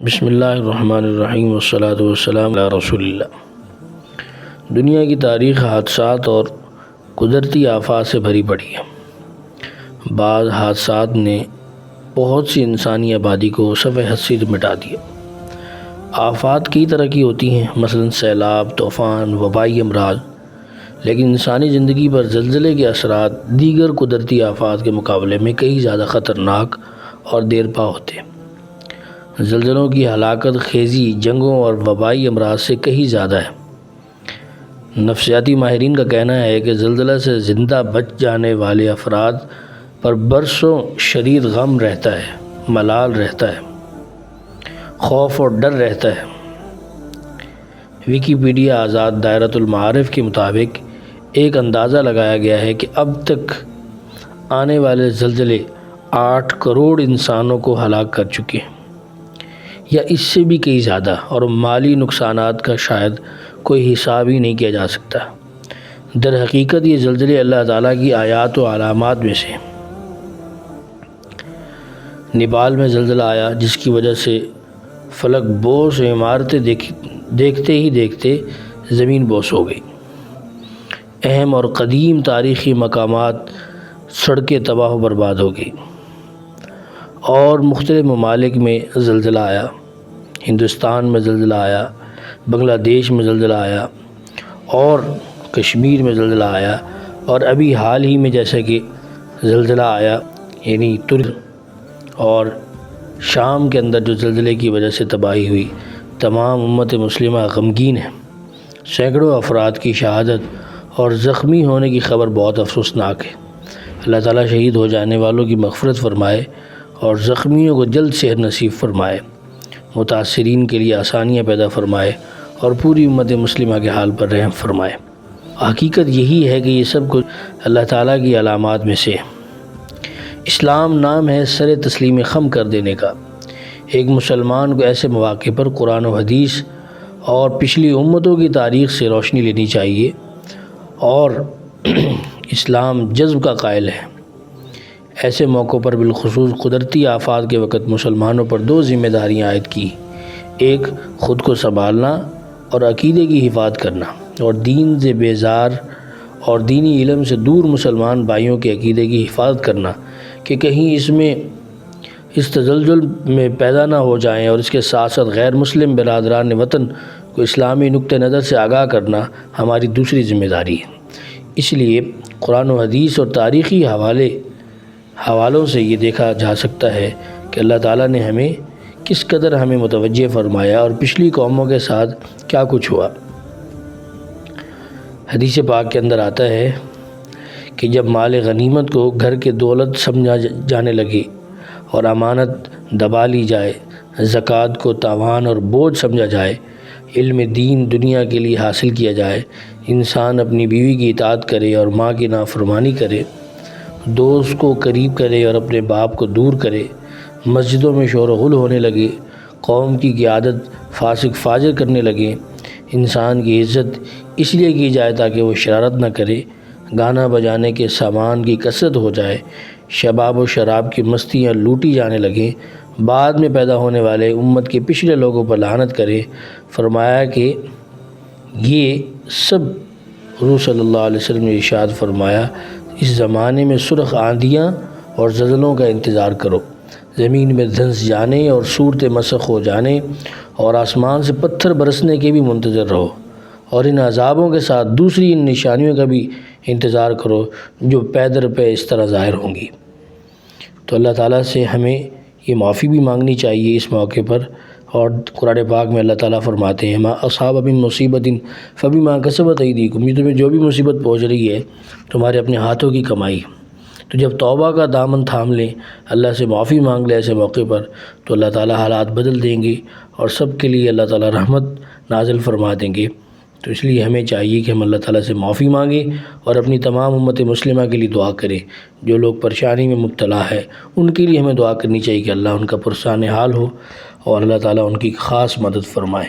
بسم اللہ الرحمن الرحیم والصلاة والسلام علی رسول اللہ۔ دنیا کی تاریخ حادثات اور قدرتی آفات سے بھری پڑی ہے۔ بعض حادثات نے بہت سی انسانی آبادی کو صفحہ ہستی سے مٹا دیا۔ آفات کئی طرح کی ہوتی ہیں، مثلا سیلاب، طوفان، وبائی امراض، لیکن انسانی زندگی پر زلزلے کے اثرات دیگر قدرتی آفات کے مقابلے میں کئی زیادہ خطرناک اور دیر پا ہوتے ہیں۔ زلزلوں کی ہلاکت خیزی جنگوں اور وبائی امراض سے کہیں زیادہ ہے۔ نفسیاتی ماہرین کا کہنا ہے کہ زلزلہ سے زندہ بچ جانے والے افراد پر برسوں شدید غم رہتا ہے، ملال رہتا ہے، خوف اور ڈر رہتا ہے۔ ویکیپیڈیا آزاد دائرۃ المعارف کے مطابق ایک اندازہ لگایا گیا ہے کہ اب تک آنے والے زلزلے 8 کروڑ انسانوں کو ہلاک کر چکے ہیں، یا اس سے بھی کئی زیادہ، اور مالی نقصانات کا شاید کوئی حساب ہی نہیں کیا جا سکتا۔ در حقیقت یہ زلزلے اللہ تعالیٰ کی آیات و علامات میں سے ہیں۔ نیپال میں زلزلہ آیا جس کی وجہ سے فلک بوس و عمارتیں دیکھتے ہی دیکھتے زمین بوس ہو گئی۔ اہم اور قدیم تاریخی مقامات، سڑکیں تباہ و برباد ہو گئی، اور مختلف ممالک میں زلزلہ آیا۔ ہندوستان میں زلزلہ آیا، بنگلہ دیش میں زلزلہ آیا، اور کشمیر میں زلزلہ آیا، اور ابھی حال ہی میں جیسا کہ زلزلہ آیا یعنی ترکی اور شام کے اندر جو زلزلے کی وجہ سے تباہی ہوئی، تمام امت مسلمہ غمگین ہے۔ سینکڑوں افراد کی شہادت اور زخمی ہونے کی خبر بہت افسوسناک ہے۔ اللہ تعالیٰ شہید ہو جانے والوں کی مغفرت فرمائے اور زخمیوں کو جلد صحت نصیب فرمائے، متاثرین کے لیے آسانیاں پیدا فرمائے، اور پوری امت مسلمہ کے حال پر رحم فرمائے۔ حقیقت یہی ہے کہ یہ سب کچھ اللہ تعالیٰ کی علامات میں سے ہے۔ اسلام نام ہے سر تسلیم خم کر دینے کا۔ ایک مسلمان کو ایسے مواقع پر قرآن و حدیث اور پچھلی امتوں کی تاریخ سے روشنی لینی چاہیے، اور اسلام جذب کا قائل ہے۔ ایسے موقعوں پر بالخصوص قدرتی آفات کے وقت مسلمانوں پر 2 ذمہ داریاں عائد کی، ایک خود کو سنبھالنا اور عقیدے کی حفاظت کرنا، اور دین سے بیزار اور دینی علم سے دور مسلمان بھائیوں کے عقیدے کی حفاظت کرنا کہ کہیں اس تزلزل میں پیدا نہ ہو جائیں، اور اس کے ساتھ ساتھ غیر مسلم برادران وطن کو اسلامی نقطہ نظر سے آگاہ کرنا ہماری دوسری ذمہ داری ہے۔ اس لیے قرآن و حدیث اور تاریخی حوالوں سے یہ دیکھا جا سکتا ہے کہ اللہ تعالیٰ نے کس قدر ہمیں متوجہ فرمایا اور پچھلی قوموں کے ساتھ کیا کچھ ہوا۔ حدیث پاک کے اندر آتا ہے کہ جب مال غنیمت کو گھر کے دولت سمجھا جانے لگے اور امانت دبا لی جائے، زکوٰۃ کو تاوان اور بوجھ سمجھا جائے، علم دین دنیا کے لیے حاصل کیا جائے، انسان اپنی بیوی کی اطاعت کرے اور ماں کی نافرمانی کرے، دوست کو قریب کرے اور اپنے باپ کو دور کرے، مسجدوں میں شور و غل ہونے لگے، قوم کی قیادت فاسق فاجر کرنے لگے، انسان کی عزت اس لیے کی جائے تاکہ وہ شرارت نہ کرے، گانا بجانے کے سامان کی کثرت ہو جائے، شباب و شراب کی مستیاں لوٹی جانے لگیں، بعد میں پیدا ہونے والے امت کے پچھلے لوگوں پر لعنت کرے۔ فرمایا کہ یہ سب حضور صلی اللہ علیہ وسلم نے ارشاد فرمایا، اس زمانے میں سرخ آندیاں اور زلزلوں کا انتظار کرو، زمین میں دھنس جانے اور صورتیں مسخ ہو جانے اور آسمان سے پتھر برسنے کے بھی منتظر رہو، اور ان عذابوں کے ساتھ دوسری ان نشانیوں کا بھی انتظار کرو جو پے در پے اس طرح ظاہر ہوں گی۔ تو اللہ تعالیٰ سے ہمیں یہ معافی بھی مانگنی چاہیے اس موقع پر، اور قرآن پاک میں اللہ تعالیٰ فرماتے ہیں ما اصاب من مصیبت فبما کسبت ایدیکم، یہ تمہیں جو بھی مصیبت پہنچ رہی ہے تمہارے اپنے ہاتھوں کی کمائی۔ تو جب توبہ کا دامن تھام لیں، اللہ سے معافی مانگ لیں ایسے موقع پر، تو اللہ تعالیٰ حالات بدل دیں گے اور سب کے لیے اللہ تعالیٰ رحمت نازل فرما دیں گے۔ تو اس لیے ہمیں چاہیے کہ ہم اللہ تعالیٰ سے معافی مانگیں اور اپنی تمام امت مسلمہ کے لیے دعا کریں۔ جو لوگ پریشانی میں مبتلا ہے ان کے لیے ہمیں دعا کرنی چاہیے کہ اللہ ان کا پرسان حال ہو اور اللہ تعالیٰ ان کی خاص مدد فرمائے۔